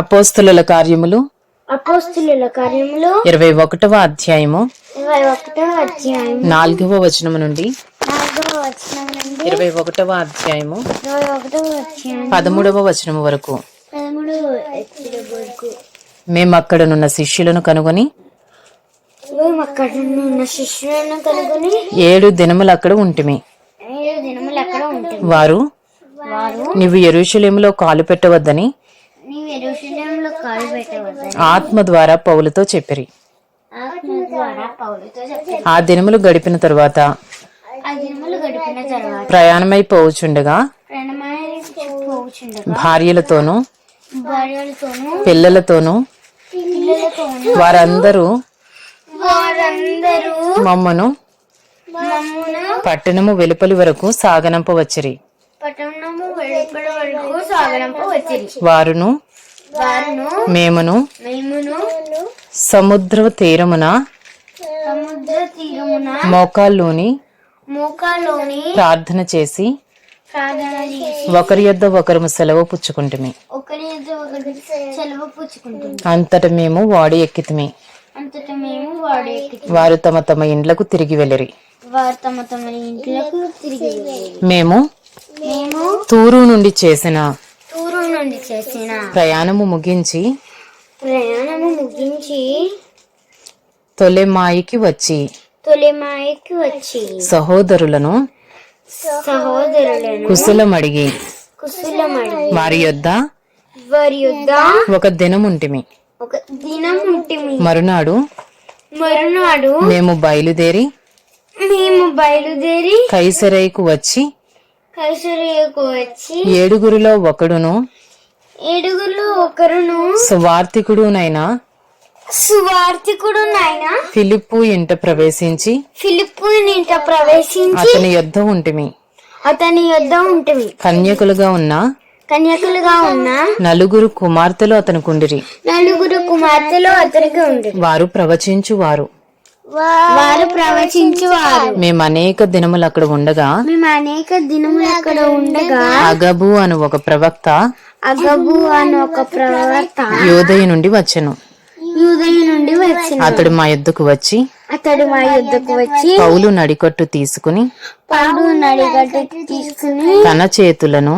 అపోస్తలుల కార్యములు 21వ అధ్యాయము 4వ వచనము నుండి 21వ అధ్యాయము 13వ వచనము వరకు. మేము అక్కడనున్న శిష్యులను కనుగొని 7 దినములు అక్కడ ఉంటిమి. వారు నీవు యెరూషలేములో కాలు పెట్టవద్దని ఆత్మ ద్వారా పౌలుతో చెప్పిరి. ఆ దినములు గడిపిన తరువాత ప్రయాణమైపోవచుండగా భార్యలతోనూ పిల్లలతోనూ వారందరూ మమ్మను పట్టణము వెలుపలి వరకు సాగనంపవచ్చిరి. వారును మేమును సముద్ర తీరమున మోకాల్లోని ప్రార్థన చేసి ఒకరి యొద్ద ఒకరు సెలవు పుచ్చుకుంటుమి. అంతట మేము వాడి ఎక్కితిమి. వారు తమ తమ ఇండ్లకు తిరిగి వెళ్ళిరి. మేము తూరు నుండి చేసిన ప్రయాణము ముగించి తొలెమాయికి వచ్చి సహోదరులను కుశలమడిగి వారి యొద్ద ఒక దినముంటిమి. మరునాడు మేము బయలుదేరి కైసరయ్యకు వచ్చి 7గురిలో ఒకడును సువార్తికుడునైనా ఫిలిప్పు ఇంట ప్రవేశించి అతని యొద్ద ఉంటిమి. కన్యకులుగా ఉన్న 4 కుమార్తెలు అతనికుండిరి. వారు ప్రవచించువారు. మేము అనేక దినములు అక్కడ ఉండగా అగబు అను ఒక ప్రవక్త యోదయ నుండి వచ్చెను. అతడు మా యొద్దకు వచ్చి పౌలు నడికట్టు తీసుకుని తన చేతులను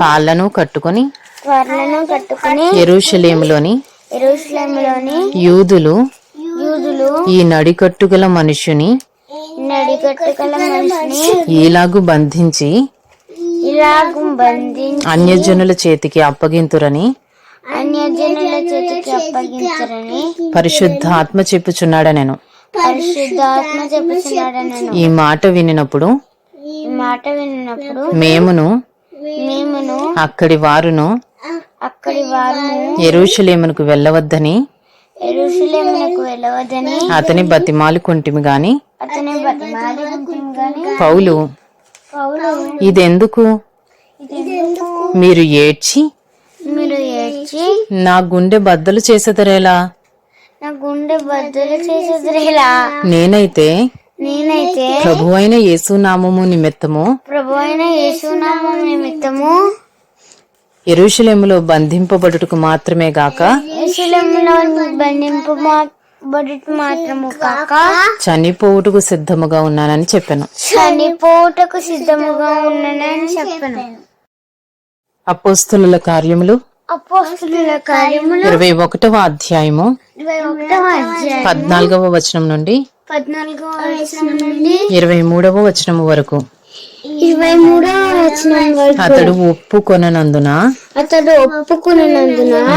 కాళ్ళను కట్టుకుని యెరూషలేములోని యూదులు ఈ నడికట్టుగల మనుష్యుని ఈలాగు బంధించి అన్యజనుల చేతికి అప్పగింతురని పరిశుద్ధ ఆత్మ చెప్పుచున్నాడనెను. ఈ మాట వినినప్పుడు మేమును అక్కడి వారును యెరూషలేమునకు వెళ్ళవద్దని అతని బతిమాలుకొంటిమి గాని పౌలు ఇదెందుకు మీరు ఏడ్చి నా గుండె బద్దలు చేసేదరేలా? నేనైతే ప్రభువైన యేసునామము నిమిత్తము యెరూషలేములో బంధింపబడుటకు మాత్రమే గాక చనిపోవుటకు సిద్ధముగా ఉన్నానని చెప్పాను. అపోస్తలుల కార్యములు 21వ అధ్యాయము 14వ వచనం నుండి 23వ వచనము వరకు. అతడు ఒప్పుకొననందున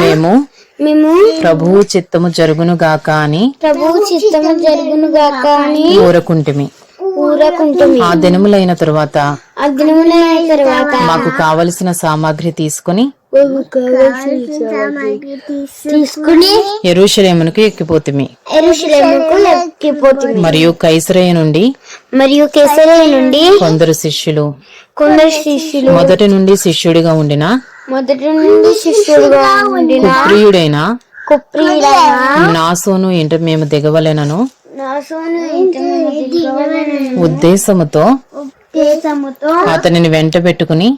మేము ప్రభువు చిత్తము జరుగును గాక అని ఊరకుంటిమి. ఆ దినములైన తరువాత మాకు కావలసిన సామాగ్రి తీసుకుని యెరూషలేమునకు ఎక్కిపోతిమి. మరియు కైసరయ నుండి కొందరు శిష్యులు మొదటి నుండి శిష్యుడిగా ఉండిన కుప్రియుడైన నాసోను ఇంట మేము దిగవలెనను ఉద్దేశముతో అతనిని వెంట పెట్టుకుని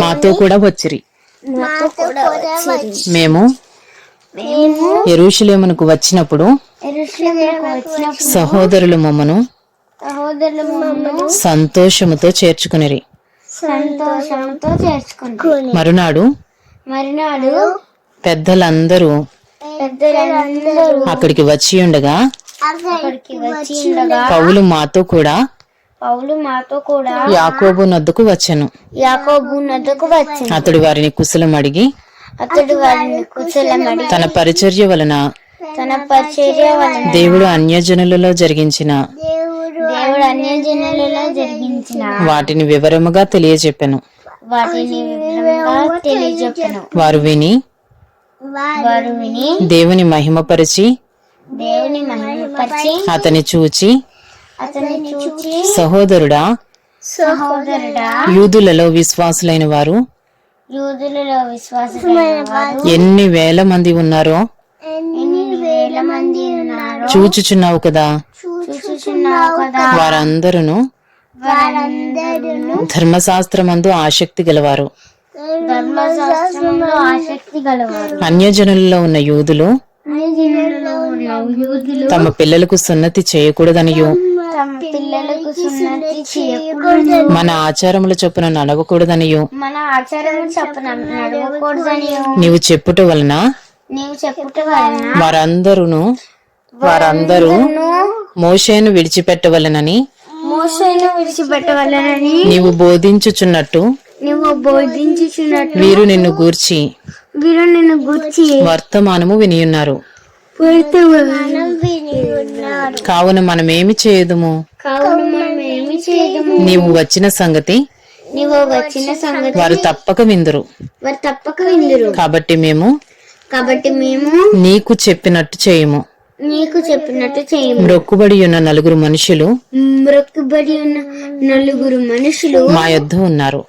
మాతో కూడా వచ్చిరి. మేము యెరూషలేమునకు వచ్చినప్పుడు సహోదరులు మమ్మను సంతోషముతో చేర్చుకునిరి. మరునాడు పెద్దలందరూ అక్కడికి వచ్చి ఉండగా పౌలు మాతో కూడా యాకోబు నొద్దకు వచ్చెను. అతడు వారిని కుశలం అడిగి తన పరిచర్య వలన దేవుడు అన్యజనులలో జరిగించిన వాటిని వివరముగా తెలియజెప్పెను. వారు విని దేవుని మహిమపరిచి అతని చూచి, సహోదరుడా, యూదులలో విశ్వాసులైన వారు ఎన్ని వేల మంది ఉన్నారో చూచుచున్నావు కదా. వారందరూ ధర్మశాస్త్రమందు ఆసక్తి గలవారు. అన్యజనులలో ఉన్న యూదులు తమ పిల్లలకు సున్నతి చేయకూడదనియు మన ఆచారముల చొప్పున నడవకూడదనియు నీవు చెప్పుట వలన వారందరూ మోషేను విడిచిపెట్టవలనని నీవు బోధించుచున్నట్టు వీరు నిన్ను గూర్చి వర్తమానము వినియున్నారు. కావున మనమేమి చేయుదుము? నీవు వచ్చిన సంగతి వారు తప్పక విందురు. కాబట్టి మేము నీకు చెప్పినట్టు చేయము. మ్రొక్కుబడి ఉన్న నలుగురు మనుషులు మా యొద్ద ఉన్నారు.